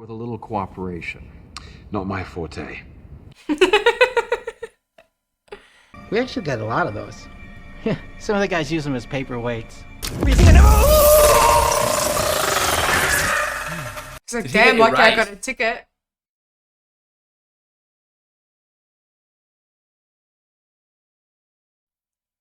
with a little cooperation. Not my forte. We actually got a lot of those. Yeah, some of the guys use them as paperweights. He's like, damn, lucky I got a ticket.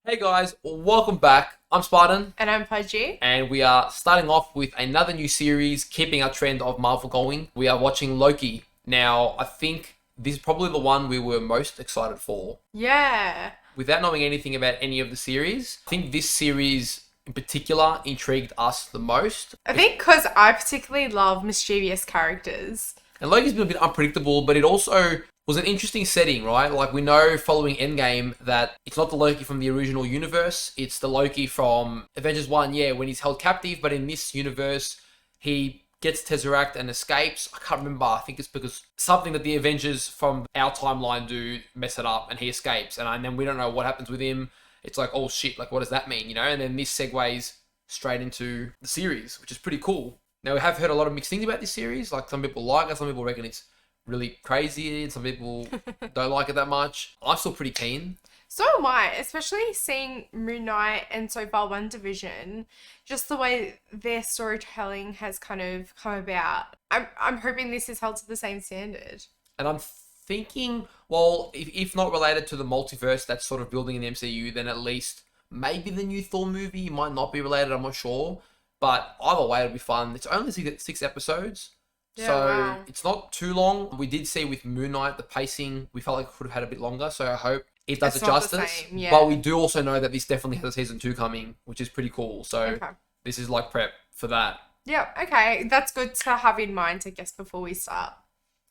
Hey guys, welcome back. I'm Spartan. And I'm Pudgy. And we are starting off with another new series, keeping our trend of Marvel going. We are watching Loki. Now, I think this is probably the one we were most excited for. Yeah. Without knowing anything about any of the series, I think this series in particular intrigued us the most. I think because I particularly love mischievous characters. And Loki's been a bit unpredictable, but it also was an interesting setting, right? Like, we know following Endgame that it's not the Loki from the original universe. It's the Loki from Avengers 1, yeah, when he's held captive. But in this universe, he gets Tesseract and escapes. I can't remember. I think it's because something that the Avengers from our timeline do mess it up and he escapes. And then we don't know what happens with him. It's like, oh shit, like what does that mean, you know? And then this segues straight into the series, which is pretty cool. Now, we have heard a lot of mixed things about this series. Like, some people like it, some people reckon it's really crazy, and some people don't like it that much. I'm still pretty keen. So am I, especially seeing Moon Knight and so far WandaVision, just the way their storytelling has kind of come about. I'm hoping this is held to the same standard. And I'm thinking, well, if not related to the multiverse that's sort of building in the MCU, then at least maybe the new Thor movie might not be related, I'm not sure. But either way, it'll be fun. It's only six episodes. Yeah, So wow. It's not too long. We did see with Moon Knight, the pacing, we felt like it could have had a bit longer. So I hope it does It's it not the justice. same, yeah. But we do also know that this definitely has a season 2 coming, which is pretty cool. So Okay. this is like prep for that. Yeah, okay. That's good to have in mind, I guess, before we start.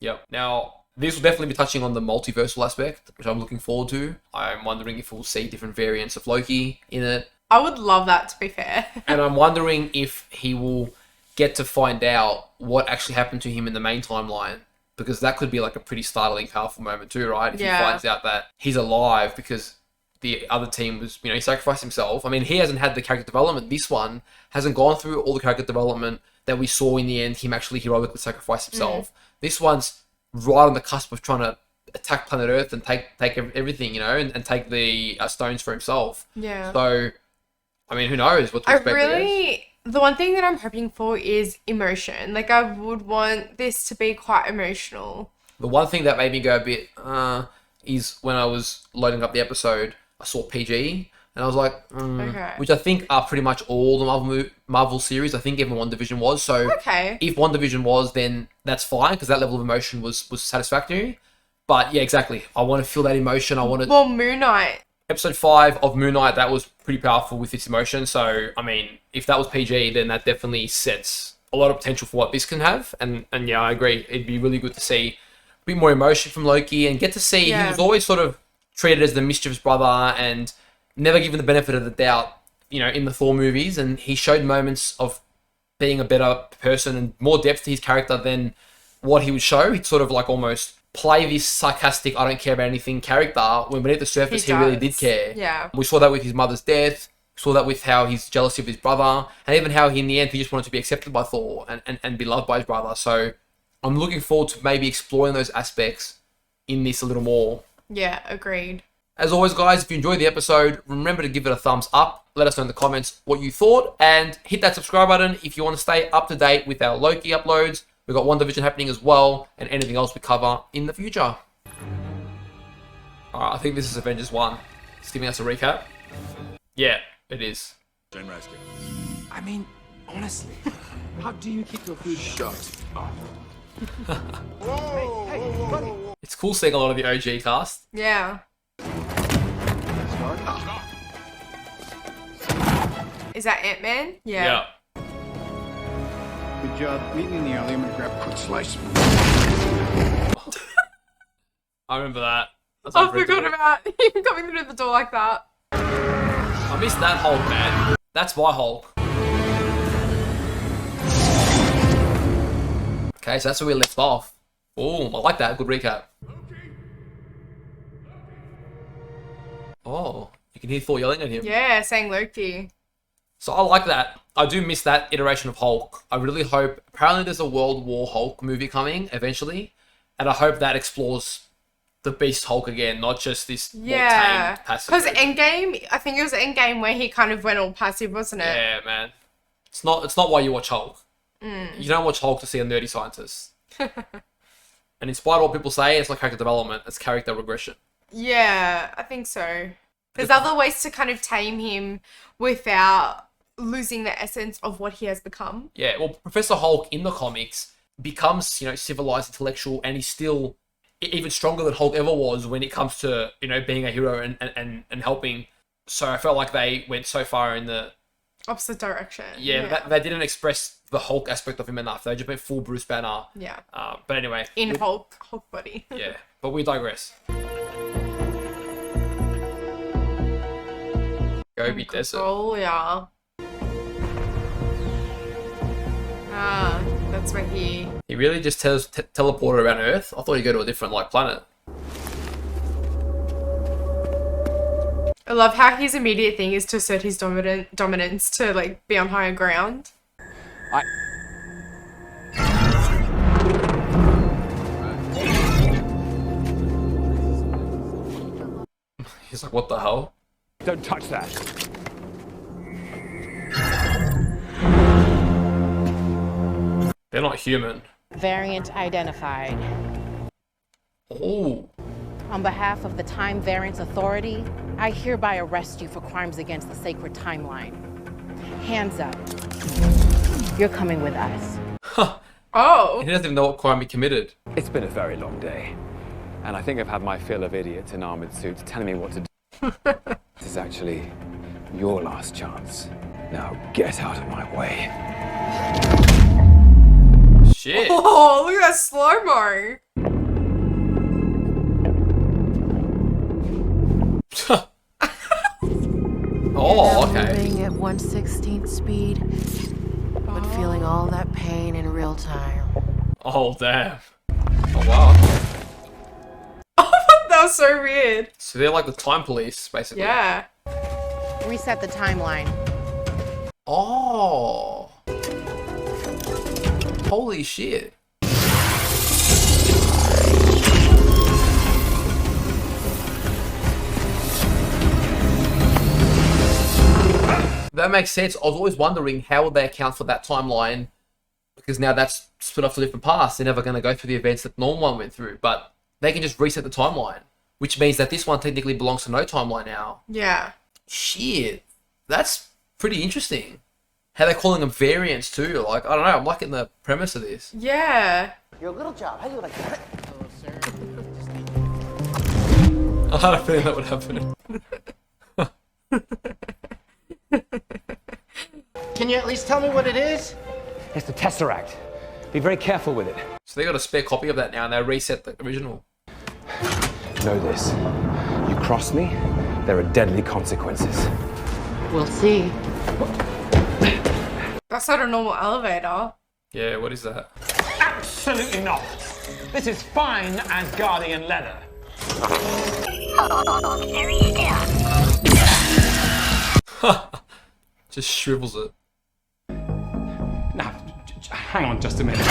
Yep. Now, this will definitely be touching on the multiversal aspect, which I'm looking forward to. I'm wondering if we'll see different variants of Loki in it. I would love that, to be fair. And I'm wondering if he will get to find out what actually happened to him in the main timeline. Because that could be like a pretty startling, powerful moment too, right? If Yeah. he finds out that he's alive because the other team was, he sacrificed himself. I mean, he hasn't had the character development. This one hasn't gone through all the character development that we saw in the end, him actually heroically sacrifice himself. This one's right on the cusp of trying to attack planet Earth and take everything, and take the stones for himself. Yeah. So, I mean, who knows what to expect. The one thing that I'm hoping for is emotion. Like, I would want this to be quite emotional. The one thing that made me go a bit, is when I was loading up the episode, I saw PG, and I was like, Okay. which I think are pretty much all the Marvel series. I think even WandaVision was. So Okay. if WandaVision was, then that's fine, because that level of emotion was satisfactory. But yeah, exactly. I want to feel that emotion. I want to... Well, Moon Knight. Episode 5 of Moon Knight, that was pretty powerful with its emotion. So, I mean, if that was PG, then that definitely sets a lot of potential for what this can have. And yeah, I agree. It'd be really good to see a bit more emotion from Loki and get to see he was always sort of treated as the mischievous brother and never given the benefit of the doubt, in the Thor movies. And he showed moments of being a better person and more depth to his character than what he would show. He'd sort of like almost play this sarcastic, I don't care about anything character, when beneath the surface he really did care. Yeah. We saw that with his mother's death. We saw that with how he's jealous of his brother, and even how he, in the end, he just wanted to be accepted by Thor and be loved by his brother. So I'm looking forward to maybe exploring those aspects in this a little more. Yeah, agreed. As always, guys, if you enjoyed the episode, remember to give it a thumbs up. Let us know in the comments what you thought, and hit that subscribe button if you want to stay up to date with our Loki uploads. We've got WandaVision happening as well, and anything else we cover in the future. Alright, I think this is Avengers 1. It's giving us a recap. Yeah, it is. I mean, honestly, how do you keep your food shut? It's cool seeing a lot of the OG cast. Yeah. Is that Ant-Man? Yeah. Good job. Meet me in the alley. I'm gonna grab a quick slice. I remember that. That's I unforgettable. forgot about you coming through the door like that. I missed that Hulk, man. That's my Hulk. Okay, so that's where we left off. Oh, I like that. Good recap. Oh, you can hear Thor yelling at him. Yeah, saying Loki. So I like that. I do miss that iteration of Hulk. I really hope. Apparently, there's a World War Hulk movie coming eventually, and I hope that explores the Beast Hulk again, not just this more tamed, passive. Because Endgame, I think it was Endgame where he kind of went all passive, wasn't it? Yeah, man. It's not why you watch Hulk. You don't watch Hulk to see a nerdy scientist. And in spite of what people say, it's not character development, it's character regression. Yeah, I think so. There's other ways to kind of tame him without losing the essence of what he has become. Yeah, well, Professor Hulk in the comics becomes, civilized, intellectual, and he's still even stronger than Hulk ever was when it comes to, being a hero and helping. So I felt like they went so far in the opposite direction. Yeah. They didn't express the Hulk aspect of him enough. They just went full Bruce Banner. Yeah. But anyway. Hulk body. Yeah, but we digress. Gobi Desert. Oh, yeah. That's where he really just teleported around Earth? I thought he'd go to a different, planet. I love how his immediate thing is to assert his dominance to, be on higher ground. He's like, what the hell? Don't touch that. They're not human. Variant identified. Oh. On behalf of the Time Variance Authority, I hereby arrest you for crimes against the sacred timeline. Hands up. You're coming with us. Oh. He doesn't even know what crime he committed. It's been a very long day, and I think I've had my fill of idiots in armored suits telling me what to do. This is actually your last chance. Now get out of my way. Shit. Oh, look at that slow-mo. Oh, okay. Moving at 1/16 speed, but feeling all that pain in real time. Oh, damn. Oh, wow. That was so weird. So they're like the time police, basically. Yeah. Reset the timeline. Oh. Holy shit. That makes sense. I was always wondering how would they account for that timeline, because now that's split off to different paths. They're never going to go through the events that the normal one went through, but they can just reset the timeline, which means that this one technically belongs to no timeline now. Yeah. Shit. That's pretty interesting. How they're calling them variants too. I don't know. I'm liking the premise of this. Yeah. Your little job. How do you like that? I had a feeling that would happen. Can you at least tell me what it is? It's the Tesseract. Be very careful with it. So they got a spare copy of that now, and they reset the original. Know this. You cross me, there are deadly consequences. We'll see. That's not a normal elevator. Yeah, what is that? Absolutely not. This is fine Asgardian leather. Just shrivels it. Now, hang on just a minute.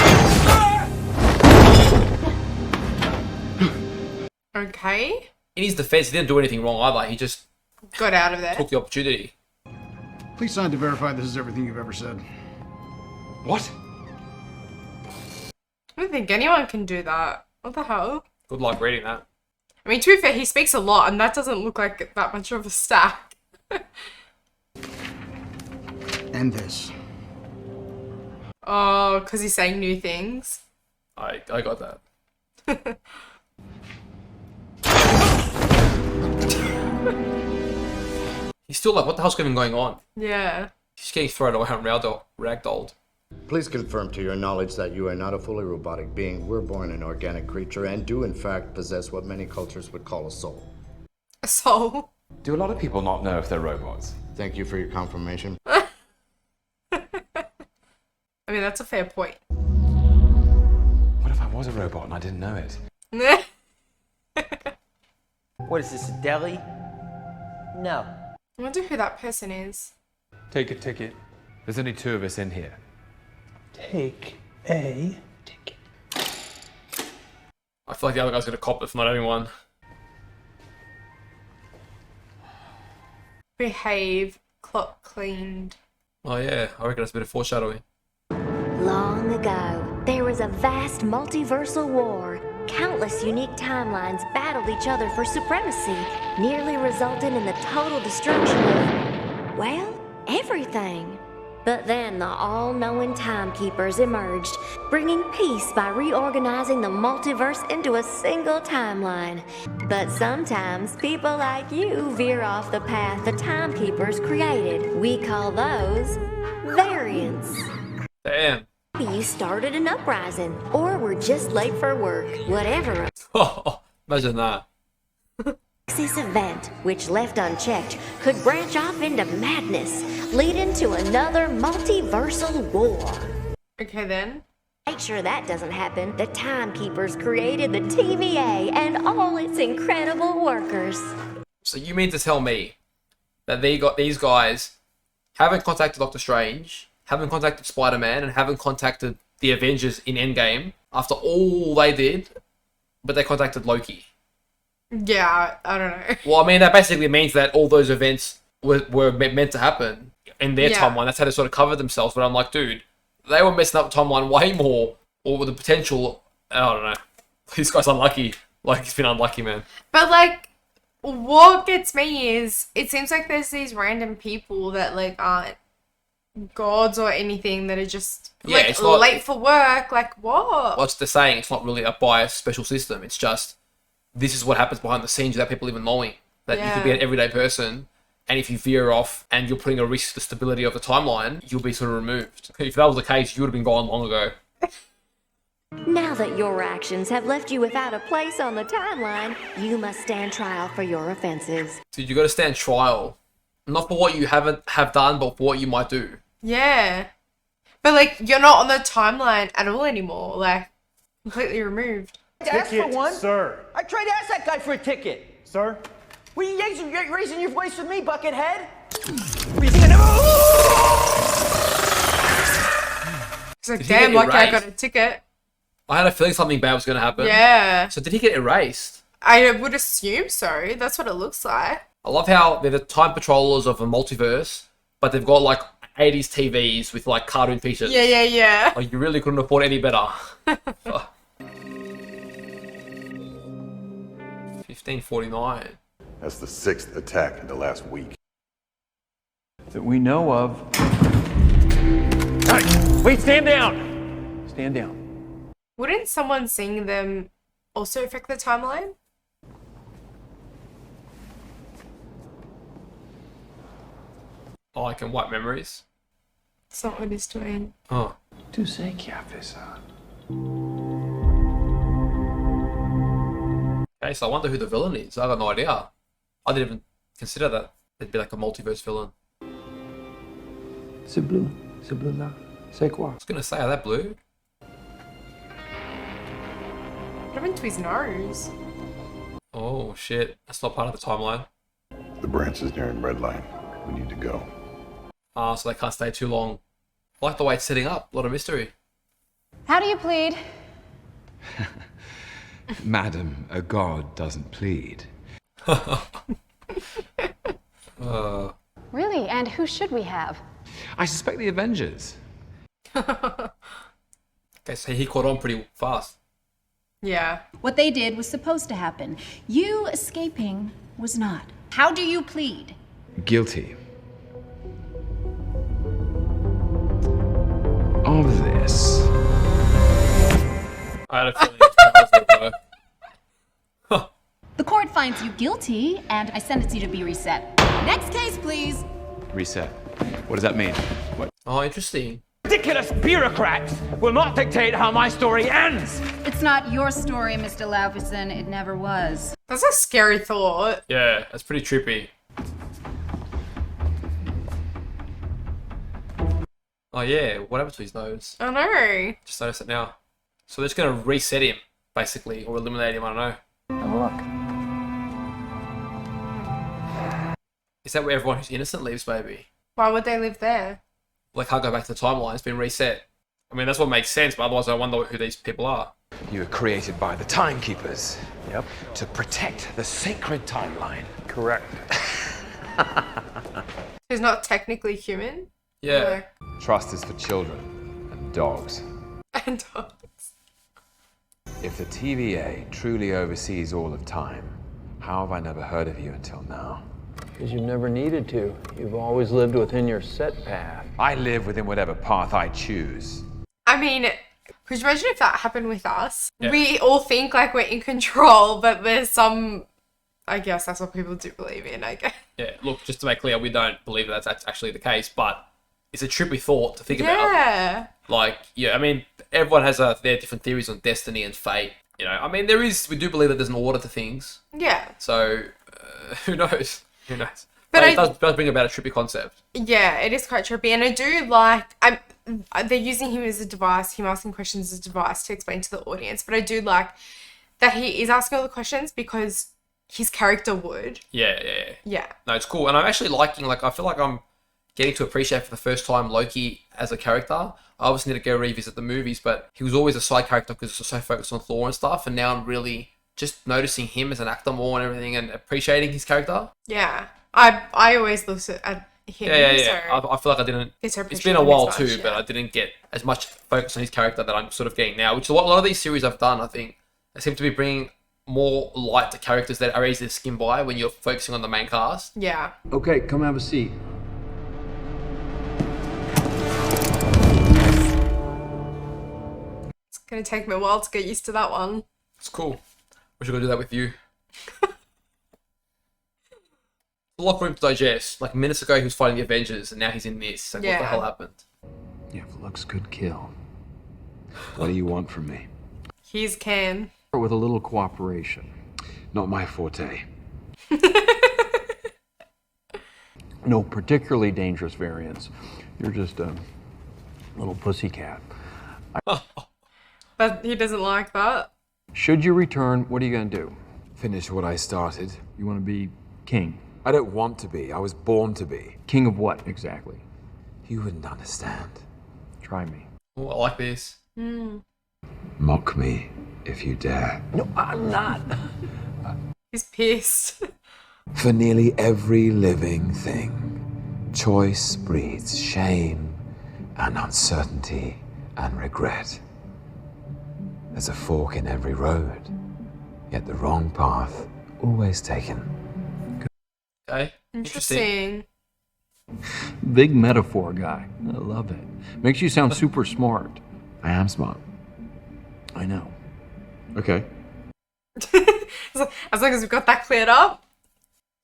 Okay. In his defense, he didn't do anything wrong either. He just Got out of there. took the opportunity. Please sign to verify this is everything you've ever said. What? I don't think anyone can do that. What the hell? Good luck reading that. I mean, to be fair, he speaks a lot, and that doesn't look like that much of a stack. And this. Oh, because he's saying new things. I got that. He's still like, what the hell's even going on? Yeah. He's getting thrown away and ragdolled. Please confirm to your knowledge that you are not a fully robotic being. We're born an organic creature and do in fact possess what many cultures would call a soul. A soul. Do a lot of people not know if they're robots? Thank you for your confirmation. I mean, that's a fair point. What if I was a robot and I didn't know it? What is this, a deli? No. I wonder who that person is. Take a ticket. There's only 2 of us in here. Take a ticket. I feel like the other guy's gonna cop it for not having one. Behave, clock cleaned. Oh yeah, I reckon that's a bit of foreshadowing. Long ago, there was a vast multiversal war. Countless unique timelines battled each other for supremacy, nearly resulting in the total destruction of, well, everything. But then the all-knowing timekeepers emerged, bringing peace by reorganizing the multiverse into a single timeline. But sometimes people like you veer off the path the timekeepers created. We call those variants. Damn. Maybe you started an uprising, or were just late for work, whatever. Imagine that. This event, which left unchecked, could branch off into madness, leading to another multiversal war. Okay then. Make sure that doesn't happen. The Timekeepers created the TVA and all its incredible workers. So you mean to tell me that these guys haven't contacted Doctor Strange, haven't contacted Spider-Man, and haven't contacted the Avengers in Endgame after all they did, but they contacted Loki? Yeah, I don't know. Well, I mean, that basically means that all those events were meant to happen in their timeline. That's how they sort of covered themselves. But I'm like, dude, they were messing up the timeline way more, or with the potential. I don't know. This guy's unlucky. Like, he's been unlucky, man. But like, what gets me is it seems like there's these random people that like aren't gods or anything that are just like it's not, late for work. Like what? What's they're saying? It's not really a biased special system. It's just this is what happens behind the scenes without people even knowing that you could be an everyday person, and if you veer off and you're putting a risk to the stability of the timeline, you'll be sort of removed. If that was the case, you would have been gone long ago. Now that your actions have left you without a place on the timeline, you must stand trial for your offenses. Dude, you got to stand trial, not for what you have done, but for what you might do. Yeah, but like you're not on the timeline at all anymore. Like completely removed. Ask for one? Sir. I tried to ask that guy for a ticket. Sir? What are you raising your voice with me, Buckethead? It's like, damn, lucky I got a ticket. I had a feeling something bad was going to happen. Yeah. So did he get erased? I would assume so. That's what it looks like. I love how they're the time patrollers of a multiverse, but they've got like 80s TVs with like cartoon features. Yeah. Like, you really couldn't afford any better. 1549. That's the 6th attack in the last week. That we know of. Hey, wait, stand down! Stand down. Wouldn't someone seeing them also affect the timeline? Oh, I can wipe memories. That's not what he's doing. Oh. Tu sais qui a fait ça? Okay, so I wonder who the villain is. I got no idea. I didn't even consider that there'd be like a multiverse villain. C'est bleu. C'est bleu là. C'est quoi? I was gonna say, are that blue? What happened to his nose? Oh shit, that's not part of the timeline. The branch is nearing red line. We need to go. Ah, so they can't stay too long. I like the way it's setting up. A lot of mystery. How do you plead? Madam, a god doesn't plead. Really? And who should we have? I suspect the Avengers. Okay, so he caught on pretty fast. Yeah. What they did was supposed to happen. You escaping was not. How do you plead? Guilty. Of this. I had a feeling it was though. The court finds you guilty, and I sentence you to be reset. Next case, please. Reset. What does that mean? What? Oh, interesting. Ridiculous bureaucrats will not dictate how my story ends! It's not your story, Mr. Laufeyson. It never was. That's a scary thought. Yeah, that's pretty trippy. Oh yeah, what happened to his nose? I know. Just noticed it now. So they're just gonna reset him, basically, or eliminate him, I don't know. Have a look. Is that where everyone who's innocent lives, baby? Why would they live there? Well, they can't go back to the timeline. It's been reset. I mean, that's what makes sense, but otherwise I wonder who these people are. You were created by the Timekeepers. Yep. To protect the sacred timeline. Correct. He's not technically human. Yeah. Trust is for children and dogs. And dogs. If the TVA truly oversees all of time, how have I never heard of you until now? Because you've never needed to. You've always lived within your set path. I live within whatever path I choose. I mean, could you imagine if that happened with us? Yeah. We all think like we're in control, but there's some... I guess that's what people do believe in, I guess. Yeah, look, just to make clear, we don't believe that's actually the case, but it's a trippy thought to think about. Yeah. Like, yeah, I mean, everyone has their different theories on destiny and fate. You know, I mean, we do believe that there's an order to things. Yeah. So, who knows? Who knows? But It does bring about a trippy concept. Yeah, it is quite trippy. And I do like... they're using him as a device, him asking questions as a device to explain to the audience. But I do like that he is asking all the questions because his character would. Yeah. Yeah. No, it's cool. And I'm actually liking, like, I feel like I'm getting to appreciate for the first time Loki as a character. I obviously need to go revisit the movies, but he was always a side character because he was so focused on Thor and stuff. And now I'm really just noticing him as an actor more and everything and appreciating his character. Yeah. I always looked at him. Yeah. So I feel like I didn't... it's been a while too, but I didn't get as much focus on his character that I'm sort of getting now, which is what a lot of these series I've done, I think. They seem to be bringing more light to characters that are easy to skim by when you're focusing on the main cast. Yeah. Okay, come have a seat. It's going to take me a while to get used to that one. It's cool. We should go do that with you. A lot for him to digest. Like minutes ago he was fighting the Avengers and now he's in this. Like, what the hell happened? Yeah, if looks could kill. What do you want from me? He's Ken. With a little cooperation. Not my forte. No particularly dangerous variants. You're just a little pussycat. But he doesn't like that. Should you return, what are you going to do? Finish what I started. You want to be king? I don't want to be. I was born to be. King of what, exactly? You wouldn't understand. Try me. Oh, I like this. Mock me if you dare. No, I'm not. He's pissed. For nearly every living thing, choice breeds shame and uncertainty and regret. There's a fork in every road, yet the wrong path always taken. Okay. Interesting. Big metaphor guy. I love it. Makes you sound super smart. I am smart. I know. Okay. As long as we've got that cleared up.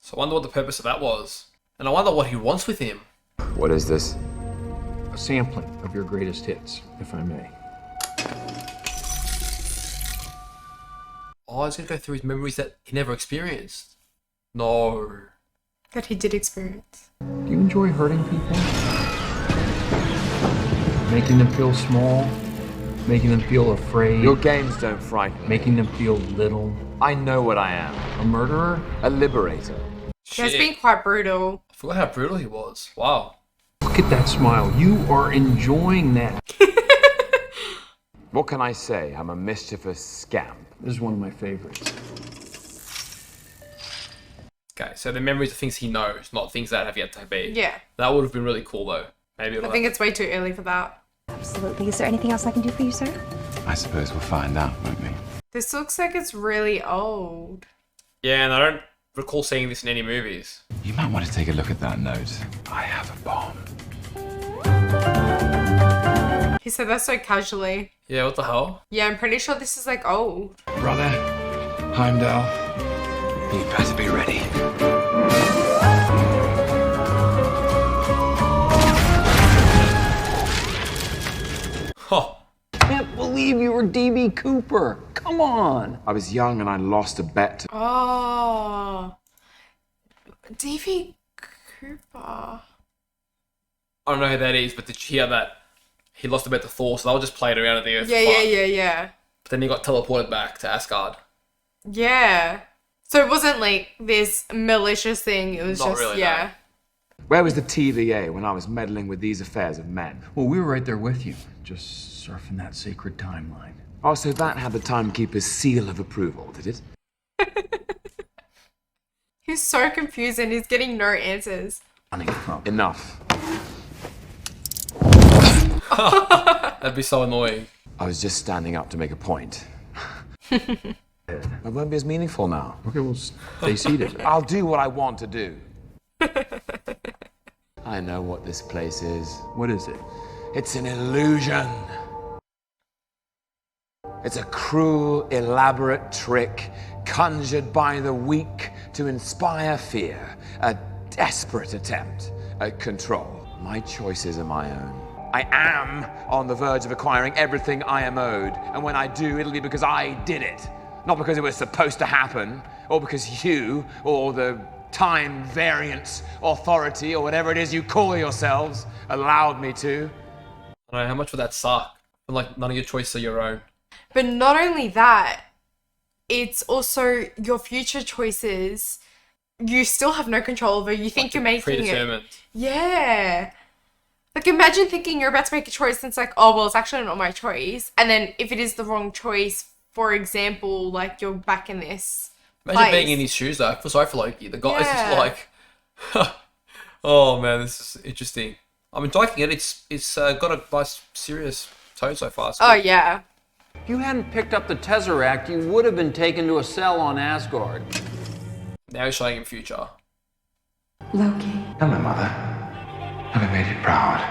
So I wonder what the purpose of that was. And I wonder what he wants with him. What is this? A sampling of your greatest hits, if I may. Oh, he's going to go through his memories that he never experienced. No. That he did experience. Do you enjoy hurting people? Making them feel small? Making them feel afraid? Your games don't frighten me. Making them feel little? I know what I am. A murderer? A liberator. He has been quite brutal. I forgot how brutal he was. Wow. Look at that smile. You are enjoying that. What can I say? I'm a mischievous scamp. This is one of my favorites. Okay, so the memories of things he knows, not things that have yet to be. Yeah. That would have been really cool, though. Maybe I think it's way too early for that. Absolutely. Is there anything else I can do for you, sir? I suppose we'll find out, won't we? This looks like it's really old. Yeah, and I don't recall seeing this in any movies. You might want to take a look at that note. I have a bomb. He said that so casually. Yeah, what the hell? Yeah, I'm pretty sure this is like old. Brother, Heimdall, you better be ready. Huh. Can't believe you were D.B. Cooper. Come on. I was young and I lost a bet. Oh. D.V. Cooper. I don't know who that is, but did you hear that he lost a bet to Thor, so they were just playing around at the Earth. Yeah. But then he got teleported back to Asgard. Yeah. So it wasn't like this malicious thing, it was Not just, really, yeah. Where was the TVA when I was meddling with these affairs of men? Well, we were right there with you, just surfing that sacred timeline. Oh, so that had the timekeeper's seal of approval, did it? He's so confused and he's getting no answers. Enough. That'd be so annoying. I was just standing up to make a point. It won't be as meaningful now. Okay, well, stay seated. I'll do what I want to do. I know what this place is. What is it? It's an illusion. It's a cruel, elaborate trick conjured by the weak to inspire fear. A desperate attempt at control. My choices are my own. I am on the verge of acquiring everything I am owed. And when I do, it'll be because I did it. Not because it was supposed to happen, or because you, or the time variance authority, or whatever it is you call yourselves, allowed me to. I don't know, how much would that suck? When, like, none of your choices are your own. But not only that, it's also your future choices. You still have no control over. You think Like you're making predetermined. it. Yeah. Like, imagine thinking you're about to make a choice and it's like, oh, well, it's actually not my choice. And then if it is the wrong choice, for example, like, you're back in this Imagine place. being in his shoes, though. I feel sorry for Loki. The guy's Yeah. just like, oh man, this is interesting. I'm liking it. It's got a nice, serious tone so far. Oh, yeah. If you hadn't picked up the Tesseract, you would have been taken to a cell on Asgard. Now he's showing him future. Loki, Hello, Mother. Have I made you proud?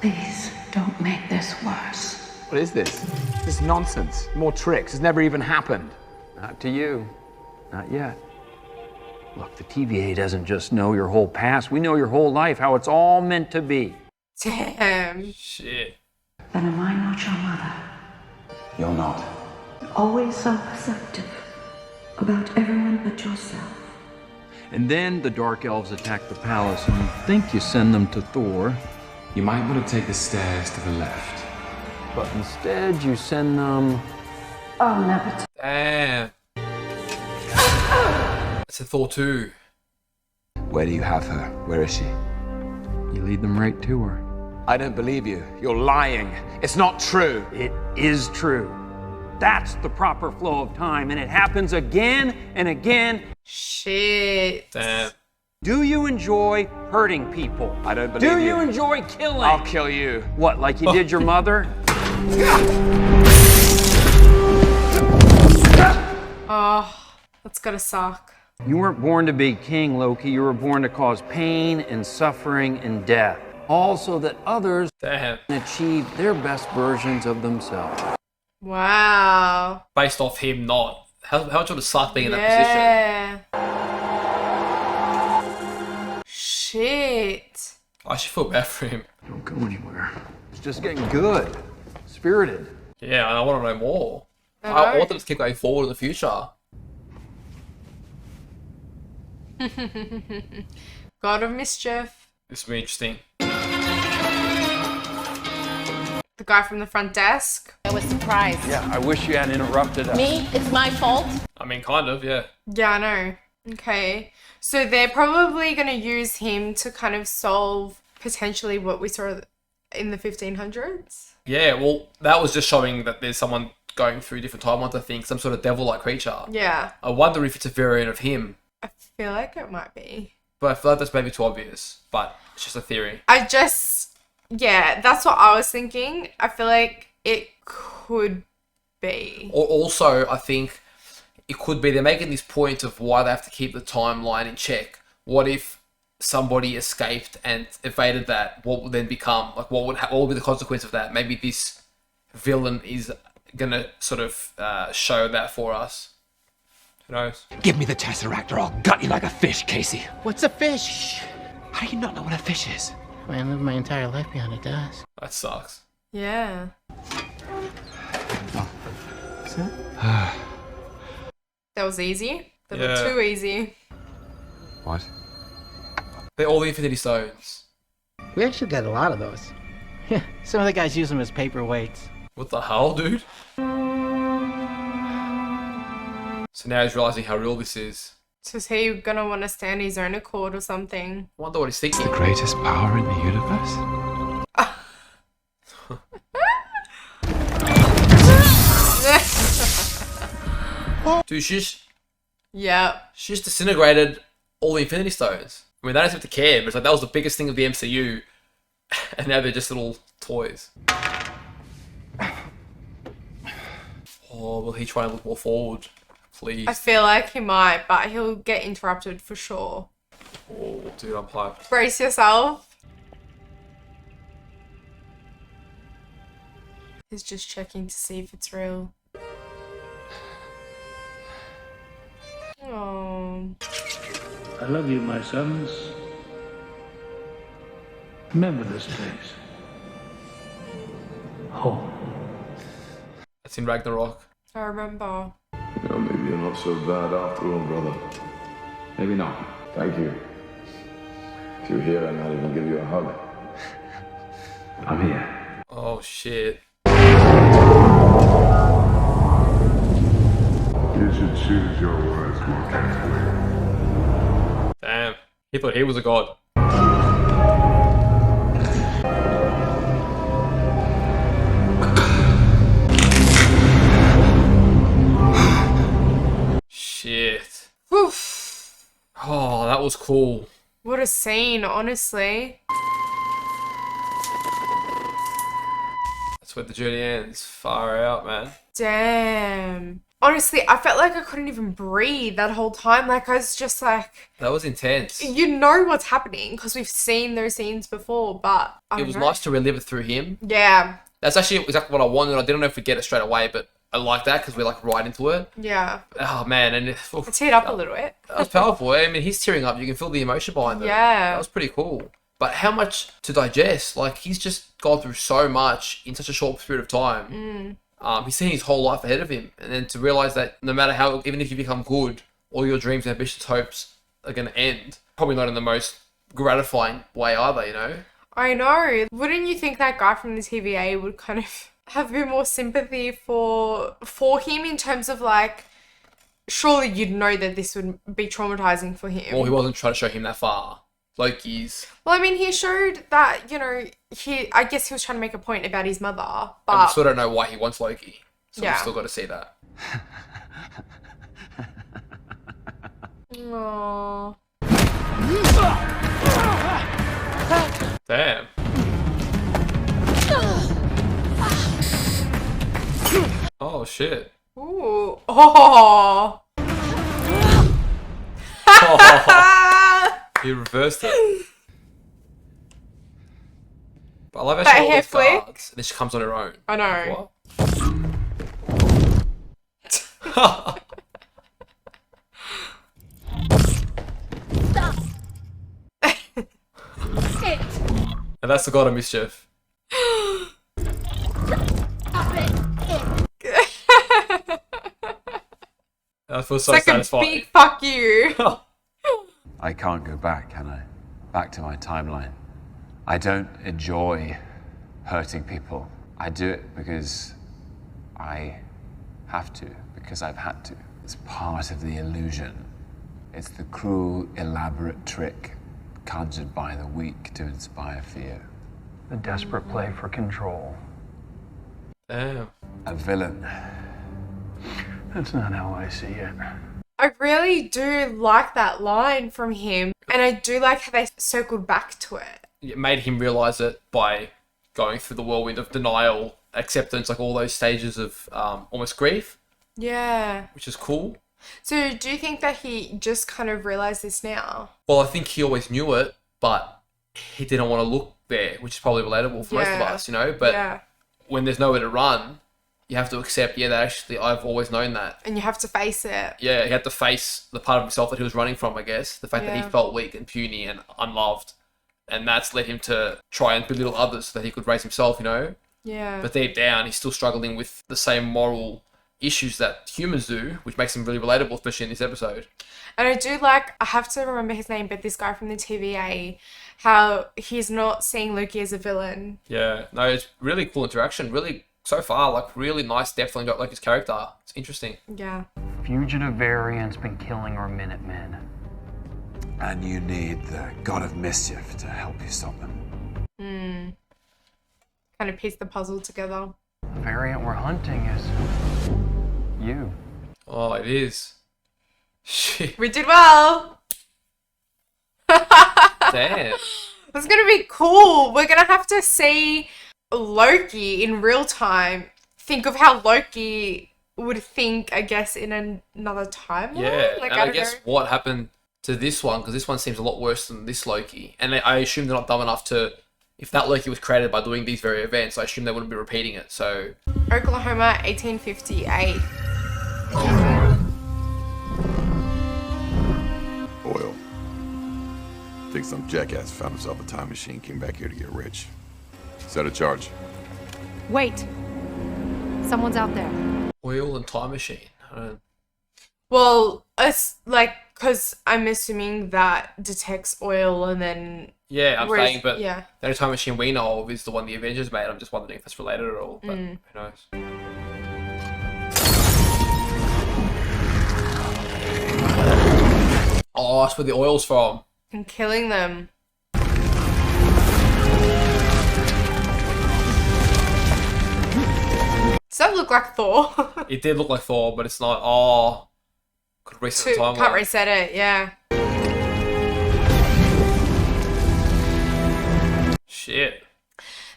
please don't make this worse. What is this? This nonsense. More tricks. It's never even happened. Not to you. Not yet. Look, the TVA doesn't just know your whole past. We know your whole life, how it's all meant to be. Damn. Shit. Then am I not your mother? You're not. Always so perceptive about everyone but yourself. And then the Dark Elves attack the palace, and you think you send them to Thor. You might want to take the stairs to the left. But instead, you send them... I'll never Damn. It's a Thor 2. Where do you have her? Where is she? You lead them right to her. I don't believe you. You're lying. It's not true. It is true. That's the proper flow of time, and it happens again and again. Shit. Damn. Do you enjoy hurting people? I don't believe Do you. you enjoy killing? I'll kill you. What, like you did your mother? Oh, that's gotta suck. You weren't born to be king, Loki. You were born to cause pain and suffering and death. All so that others Damn. can achieve their best versions of themselves. Wow. Based off him not. How much would it suck being in that Yeah. Shit. I should feel bad for him. Don't go anywhere. It's just getting good, spirited. Yeah, and I want to know more. I I know. want them to keep going forward in the future. God of Mischief. This will be interesting. The guy from the front desk. I was surprised. Yeah, I wish you hadn't interrupted us. Me? It's my fault? I mean, kind of, yeah. Yeah, I know. Okay. So they're probably going to use him to kind of solve potentially what we saw in the 1500s. Yeah, well, that was just showing that there's someone going through different timelines, I think. Some sort of devil-like creature. Yeah. I wonder if it's a variant of him. I feel like it might be. But I feel like that's maybe too obvious. But it's just a theory. Yeah, that's what I was thinking. I feel like it could be. Or also, I think it could be they're making this point of why they have to keep the timeline in check. What if somebody escaped and evaded that? What would then become? Like, what would be the consequence of that? Maybe this villain is gonna sort of show that for us. Who knows? Give me the Tesseract or I'll gut you like a fish, Casey. What's a fish? How do you not know what a fish is? I lived my entire life behind a desk. That sucks. Yeah. That was easy. That was Yeah. too easy. What? They're all the Infinity Stones. We actually got a lot of those. Yeah, some of the guys use them as paperweights. What the hell, dude? So now he's realizing how real this is. So is he gonna want to stand his own accord or something? I wonder what he's thinking. The greatest power in the universe? Dude, she's Yep. just disintegrated all the Infinity Stones. I mean, they don't seem to care, but it's like that was the biggest thing of the MCU, and now they're just little toys. Oh, will he try and look more forward? Please. I feel like he might, but he'll get interrupted for sure. Oh, dude, I'm hyped. Brace yourself. He's just checking to see if it's real. Oh. I love you, my sons. Remember this place. Home. That's in Ragnarok. I remember. You know, maybe you're not so bad after all, brother. Maybe not. Thank you. If you're here, I might even give you a hug. I'm here. Oh, shit. You should choose your words more carefully. Damn. He thought he was a god. Shit. Oof. Oh, that was cool. What a scene, honestly. That's where the journey ends. Far out, man. Damn. Honestly, I felt like I couldn't even breathe that whole time. Like, I was just like... That was intense. You know what's happening because we've seen those scenes before, but... It was nice to relive it through him. Yeah. That's actually exactly what I wanted. I didn't know if we'd get it straight away, but I like that because we're like right into it. Yeah. Oh, man. And It teared up a little bit. That was powerful. I mean, he's tearing up. You can feel the emotion behind it. Yeah. That was pretty cool. But how much to digest? Like, he's just gone through so much in such a short period of time. He's seen his whole life ahead of him. And then to realize that no matter how, even if you become good, all your dreams and ambitious hopes are going to end. Probably not in the most gratifying way either, you know? I know. Wouldn't you think that guy from the TVA would kind of have a bit more sympathy for him in terms of like, surely you'd know that this would be traumatizing for him. Well, he wasn't trying to show him that far. Loki's. Well, I mean, he showed that, you know, I guess he was trying to make a point about his mother, but... And we still don't know why he wants Loki. So Yeah. we've still got to see that. Aww. Damn. Oh, shit. Ooh. Oh. He reversed it. But I love how That she always hair flick. guards, and then she comes on her own. I know. What? And that's the god of mischief. That feels so It's like satisfying. a big fuck you. I can't go back, can I? Back to my timeline. I don't enjoy hurting people. I do it because I have to, because I've had to. It's part of the illusion. It's the cruel, elaborate trick conjured by the weak to inspire fear. The desperate play for control. Damn. A villain. That's not how I see it. I really do like that line from him, and I do like how they circled back to it. It made him realize it by going through the whirlwind of denial, acceptance, like all those stages of almost grief, Yeah. which is cool. So do you think that he just kind of realized this now? Well, I think he always knew it, but he didn't want to look there, which is probably relatable for most of Yeah. us, you know? But Yeah. when there's nowhere to run, you have to accept, yeah, that actually, I've always known that. And you have to face it. Yeah, he had to face the part of himself that he was running from, I guess. The fact that Yeah. he felt weak and puny and unloved. And that's led him to try and belittle others so that he could raise himself, you know? Yeah. But deep down, he's still struggling with the same moral issues that humans do, which makes him really relatable, especially in this episode. And I do like, I have to remember his name, but this guy from the TVA, how he's not seeing Loki as a villain. Yeah, no, it's really cool interaction. Really, so far, like, really nice depth on Loki's character. It's interesting. Yeah. fugitive variant's been killing our Minutemen. And you need the God of Mischief to help you stop them. Kind of piece the puzzle together. The variant we're hunting is you. Oh, it is. Shit. We did well. Damn. It's gonna be cool. We're gonna have to see Loki in real time. Think of how Loki would think, I guess, in another timeline. Yeah, Like, and I I don't guess know. what happened to this one, because this one seems a lot worse than this Loki. And I assume they're not dumb enough to, if that Loki was created by doing these very events, I assume they wouldn't be repeating it. So Oklahoma, 1858. Oil. Think some jackass found himself a time machine, came back here to get rich. Set a charge. Wait. Someone's out there. oil and time machine. Well, it's like, because I'm assuming that detects oil and then... Yeah, I'm saying, but yeah. the only time machine we know of is the one the Avengers made. I'm just wondering if that's related at all, but Mm. who knows? Oh, that's where the oil's from. And killing them. Does that look like Thor? It did look like Thor, but it's not. Oh, could reset the timeline. Can't reset it, yeah. Shit.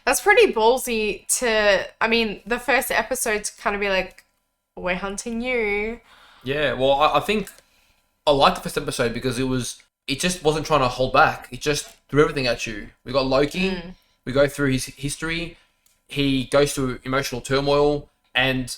That's pretty ballsy to... I mean, the first episode to kind of be like, we're hunting you. Yeah, well, I think I liked the first episode because it just wasn't trying to hold back. It just threw everything at you. We got Loki. We go through his history. He goes through emotional turmoil, and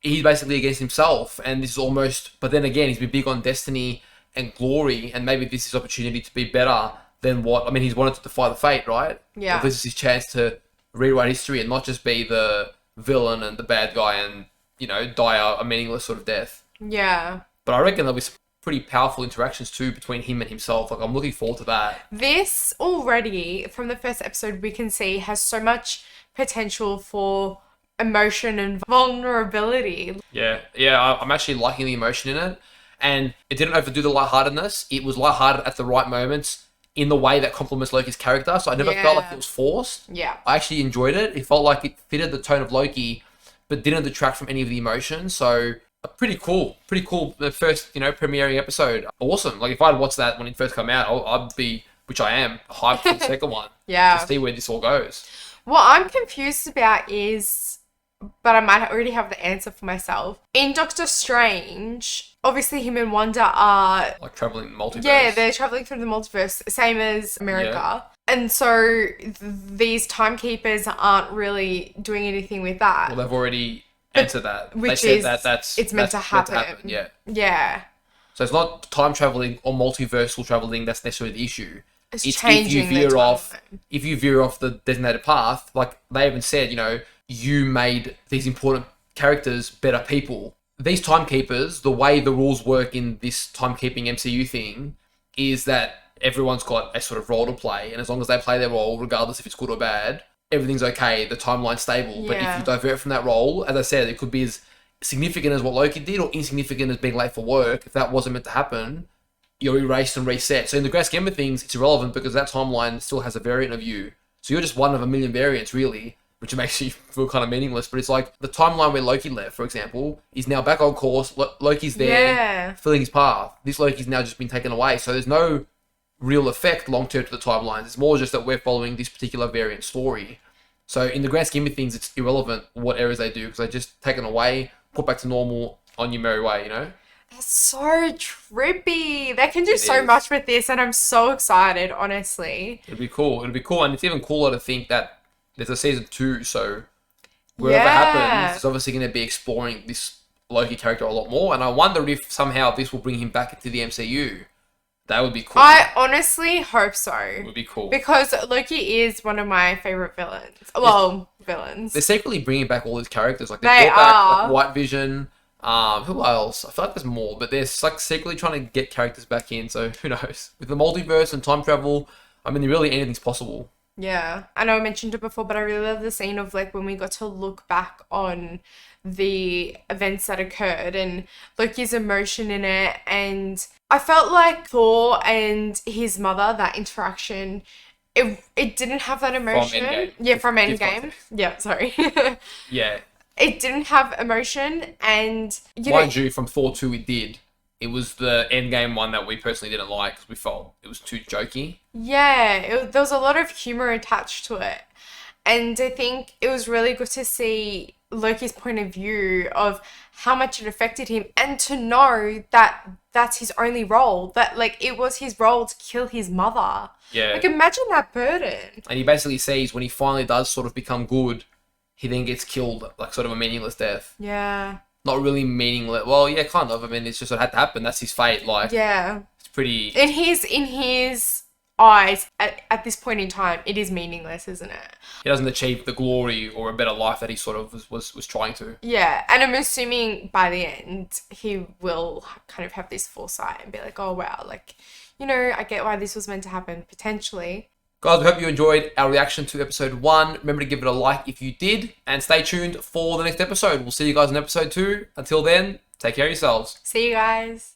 he's basically against himself. And this is almost... But then again, he's been big on destiny and glory, and maybe this is opportunity to be better than what... I mean, he's wanted to defy the fate, right? Yeah. Well, this is his chance to rewrite history and not just be the villain and the bad guy and, you know, die a meaningless sort of death. Yeah. But I reckon there'll be some pretty powerful interactions too between him and himself. Like, I'm looking forward to that. This already, from the first episode, we can see has so much potential for emotion and vulnerability. Yeah, I'm actually liking the emotion in it. And it didn't overdo the lightheartedness. It was lighthearted at the right moments in the way that complements Loki's character. So I never felt like it was forced. Yeah. I actually enjoyed it. It felt like it fitted the tone of Loki, but didn't detract from any of the emotion. So pretty cool. The first, premiering episode. Awesome. Like, if I'd watched that when it first came out, I'd be, which I am, hyped for the second one. Yeah. To see where this all goes. What I'm confused about is, but I might already have the answer for myself. In Doctor Strange, obviously him and Wanda are... Like traveling multiverse. Yeah, they're traveling through the multiverse, same as America. Yeah. And so these timekeepers aren't really doing anything with that. Well, they've already answered that. Which they said is, that's it's meant to happen. Yeah. Yeah. So it's not time traveling or multiversal traveling that's necessarily the issue. It's if changing you veer off the designated path, like they even said, you made these important characters better people. These timekeepers, the way the rules work in this timekeeping MCU thing is that everyone's got a sort of role to play, and as long as they play their role, regardless if it's good or bad, everything's okay, the timeline's stable. But if you divert from that role, as I said, it could be as significant as what Loki did or insignificant as being late for work. If that wasn't meant to happen, you're erased and reset. So in the grand scheme of things, it's irrelevant because that timeline still has a variant of you. So you're just one of a million variants, really, which makes you feel kind of meaningless. But it's like the timeline where Loki left, for example, is now back on course. Loki's there, filling his path. This Loki's now just been taken away. So there's no real effect long-term to the timelines. It's more just that we're following this particular variant story. So in the grand scheme of things, it's irrelevant what errors they do because they just taken away, put back to normal on your merry way, That's so trippy. They can do so much with this, and I'm so excited, honestly. It'd be cool. And it's even cooler to think that there's a season 2, so wherever it happens, it's obviously going to be exploring this Loki character a lot more, and I wonder if somehow this will bring him back into the MCU. That would be cool. I honestly hope so. It would be cool. Because Loki is one of my favourite villains. Well, villains. They're secretly bringing back all these characters. Like, they brought back like, White Vision. Who else? I feel like there's more, but they're like secretly trying to get characters back in, so who knows? With the multiverse and time travel, I mean, really anything's possible. Yeah, I know I mentioned it before, but I really love the scene of like when we got to look back on the events that occurred and Loki's emotion in it. And I felt like Thor and his mother, that interaction, it didn't have that emotion. Endgame. Yeah, from Give Endgame. context. Yeah, sorry. Yeah. It didn't have emotion, and Mind you, from Thor 2 it did. It was the Endgame one that we personally didn't like because we felt it was too jokey. Yeah, there was a lot of humor attached to it. And I think it was really good to see Loki's point of view of how much it affected him and to know that that's his only role. That, like, it was his role to kill his mother. Yeah. Like, imagine that burden. And he basically says when he finally does sort of become good, he then gets killed, like sort of a meaningless death. Yeah. Not really meaningless. Well, yeah, kind of. I mean, it's just what had to happen. That's his fate. Like, Yeah. it's pretty... In his eyes, at this point in time, it is meaningless, isn't it? He doesn't achieve the glory or a better life that he sort of was trying to. Yeah, and I'm assuming by the end, he will kind of have this foresight and be like, oh, wow, like, you know, I get why this was meant to happen, potentially. Guys, we hope you enjoyed our reaction to episode 1. Remember to give it a like if you did, and stay tuned for the next episode. We'll see you guys in episode 2. Until then, take care of yourselves. See you guys.